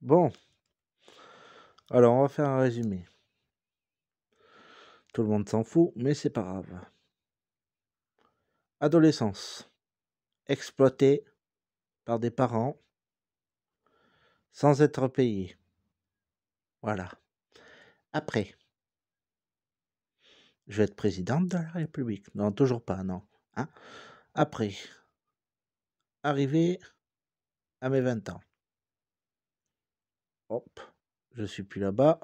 Bon, alors on va faire un résumé. Tout le monde s'en fout, mais c'est pas grave. Adolescence. Exploité par des parents sans être payé. Voilà. Après, je vais être présidente de la République. Non, toujours pas, non. Hein. Après, arrivé à mes 20 ans. Hop, je suis plus là-bas.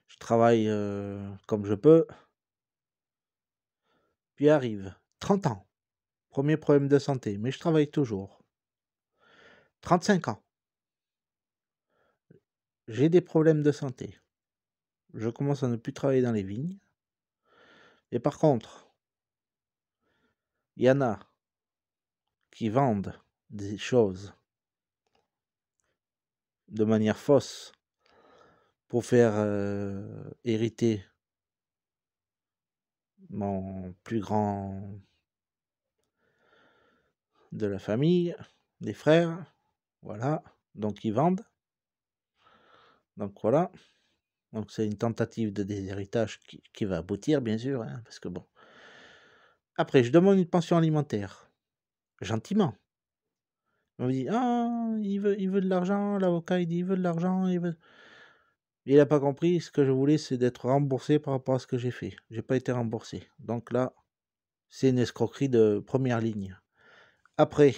Je travaille comme je peux. Puis arrive 30 ans. Premier problème de santé, mais je travaille toujours. 35 ans. J'ai des problèmes de santé. Je commence à ne plus travailler dans les vignes. Et par contre, il y en a qui vendent des choses de manière fausse pour faire hériter mon plus grand de la famille, des frères, voilà, donc ils vendent. Donc voilà, donc c'est une tentative de déshéritage qui va aboutir, bien sûr, hein, parce que bon. Après, je demande une pension alimentaire, gentiment. On me dit, ah, il veut de l'argent, l'avocat, il dit, il veut de l'argent, il veut... Il n'a pas compris, ce que je voulais, c'est d'être remboursé par rapport à ce que j'ai fait. J'ai pas été remboursé. Donc là, c'est une escroquerie de première ligne. Après,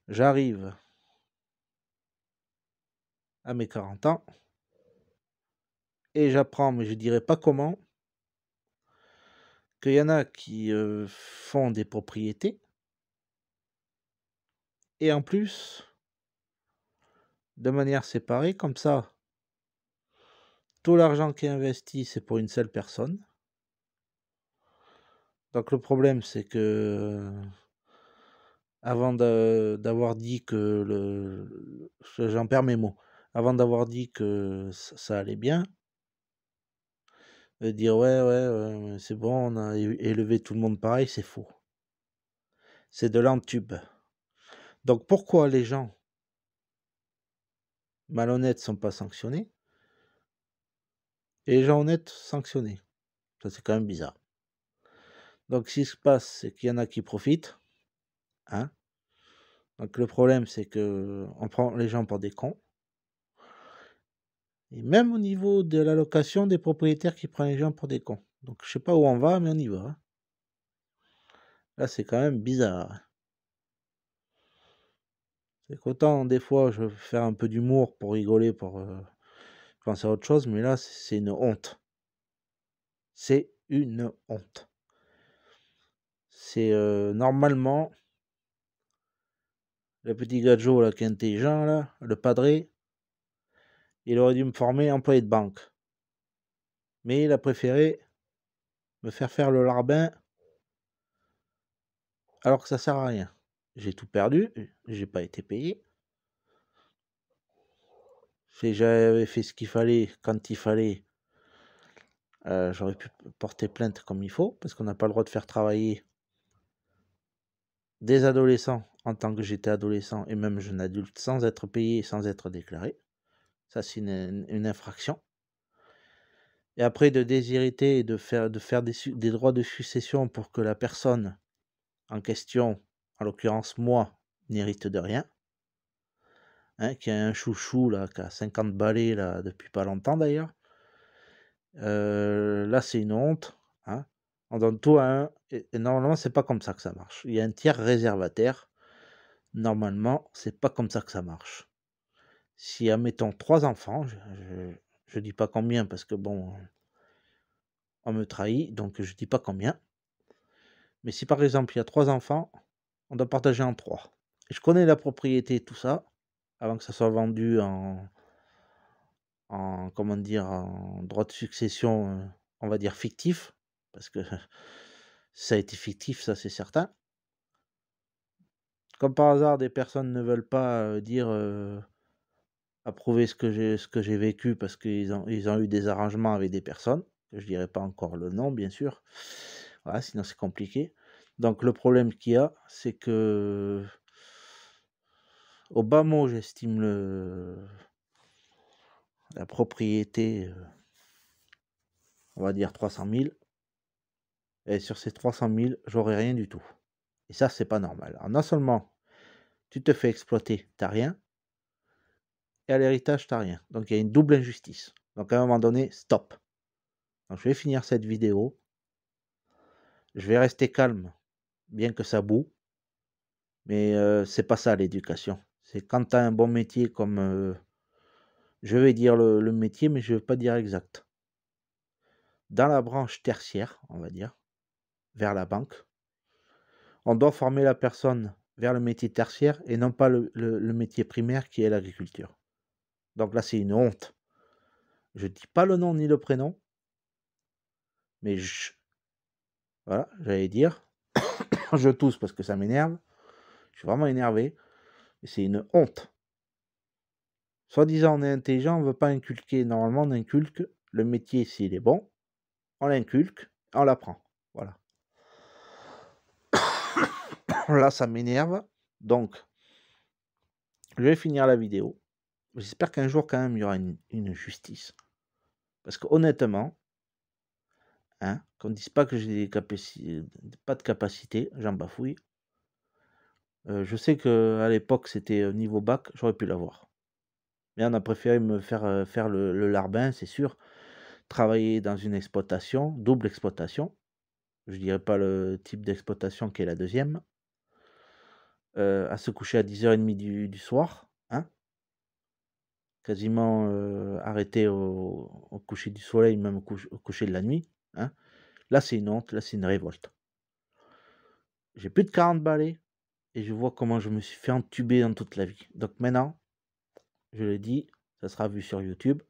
j'arrive à mes 40 ans et j'apprends, mais je dirais pas comment, qu'il y en a qui font des propriétés et en plus, de manière séparée, comme ça, tout l'argent qui est investi, c'est pour une seule personne. Donc le problème, c'est que avant d'avoir dit que j'en perds mes mots, avant d'avoir dit que ça allait bien, de dire ouais, c'est bon, on a élevé tout le monde pareil, c'est faux. C'est de l'entube. Donc pourquoi les gens malhonnêtes sont pas sanctionnés et les gens honnêtes sanctionnés? Ça c'est quand même bizarre. Donc ce qui se passe, c'est qu'il y en a qui profitent, hein. Donc le problème, c'est que on prend les gens pour des cons. Et même au niveau de l'allocation, des propriétaires qui prennent les gens pour des cons. Donc je sais pas où on va, mais on y va. Hein. Là, c'est quand même bizarre. C'est qu'autant, des fois, je veux faire un peu d'humour pour rigoler, pour penser à autre chose, mais là, c'est une honte. C'est une honte. C'est normalement, le petit gadjo là, qui est intelligent, là, le padré, il aurait dû me former employé de banque. Mais il a préféré me faire le larbin alors que ça sert à rien. J'ai tout perdu, j'ai pas été payé. J'avais fait ce qu'il fallait quand il fallait. J'aurais pu porter plainte comme il faut, parce qu'on n'a pas le droit de faire travailler des adolescents en tant que j'étais adolescent et même jeune adulte sans être payé, sans être déclaré. Ça, c'est une infraction. Et après, de déshériter et de faire des droits de succession pour que la personne en question, en l'occurrence moi, n'hérite de rien. Hein, qui a un chouchou là, qui a 50 balais là, depuis pas longtemps d'ailleurs. Là, c'est une honte. Hein. On donne tout à un. Et normalement, c'est pas comme ça que ça marche. Il y a un tiers réservataire. Normalement, c'est pas comme ça que ça marche. Si, admettons, 3 enfants, je dis pas combien parce que bon, on me trahit, donc je dis pas combien. Mais si par exemple, il y a 3 enfants, on doit partager en 3. Et je connais la propriété, tout ça, avant que ça soit vendu comment dire, en droit de succession, on va dire fictif, parce que ça a été fictif, ça c'est certain. Comme par hasard, des personnes ne veulent pas approuver ce que j'ai vécu parce qu'ils ont eu des arrangements avec des personnes, que je dirais pas encore le nom, bien sûr. Voilà, sinon c'est compliqué. Donc le problème qu'il y a, c'est que Au bas mot, j'estime la propriété, on va dire 300 000. Et sur ces 300 000, j'aurai rien du tout. Et ça, c'est pas normal. Alors, non seulement tu te fais exploiter, t'as rien, et à l'héritage, t'as rien. Donc, il y a une double injustice. Donc, à un moment donné, stop. Donc, je vais finir cette vidéo. Je vais rester calme, bien que ça boue. Mais c'est pas ça l'éducation. C'est quand tu as un bon métier comme... je vais dire le métier, mais je ne vais pas dire exact. Dans la branche tertiaire, on va dire, vers la banque, on doit former la personne vers le métier tertiaire et non pas le métier primaire qui est l'agriculture. Donc là, c'est une honte. Je ne dis pas le nom ni le prénom, mais voilà, j'allais dire. Je tousse parce que ça m'énerve. Je suis vraiment énervé. C'est une honte. Soi-disant, on est intelligent, on ne veut pas inculquer. Normalement, on inculque le métier s'il est bon. On l'inculque, on l'apprend. Voilà. Là, ça m'énerve. Donc, je vais finir la vidéo. J'espère qu'un jour, quand même, il y aura une justice. Parce que honnêtement, hein, qu'on ne dise pas que j'ai pas de capacité, j'en bafouille. Je sais qu'à l'époque, c'était niveau bac, j'aurais pu l'avoir. Mais on a préféré me faire le larbin, c'est sûr. Travailler dans une exploitation, double exploitation. Je dirais pas le type d'exploitation qui est la deuxième. À se coucher à 10h30 du soir, hein, quasiment arrêté au coucher du soleil, même au coucher de la nuit. Hein. Là, c'est une honte, là, c'est une révolte. J'ai plus de 40 balais et je vois comment je me suis fait entuber dans toute la vie. Donc maintenant, je le dis, ça sera vu sur YouTube.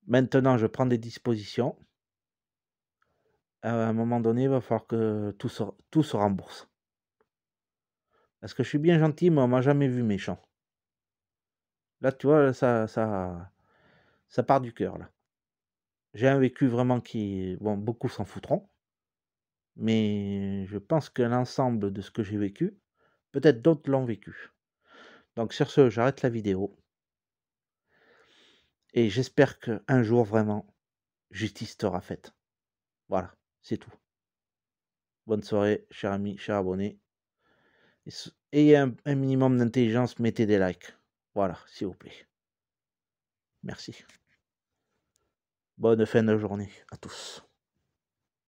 Maintenant, je prends des dispositions. À un moment donné, il va falloir que tout se rembourse. Parce que je suis bien gentil, mais on m'a jamais vu méchant. Là, tu vois, ça part du cœur, là. J'ai un vécu vraiment qui... Bon, beaucoup s'en foutront. Mais je pense que l'ensemble de ce que j'ai vécu, peut-être d'autres l'ont vécu. Donc sur ce, j'arrête la vidéo. Et j'espère qu'un jour, vraiment, justice sera faite. Voilà, c'est tout. Bonne soirée, chers amis, chers abonnés. Ayez un minimum d'intelligence, mettez des likes. Voilà, s'il vous plaît. Merci. Bonne fin de journée à tous.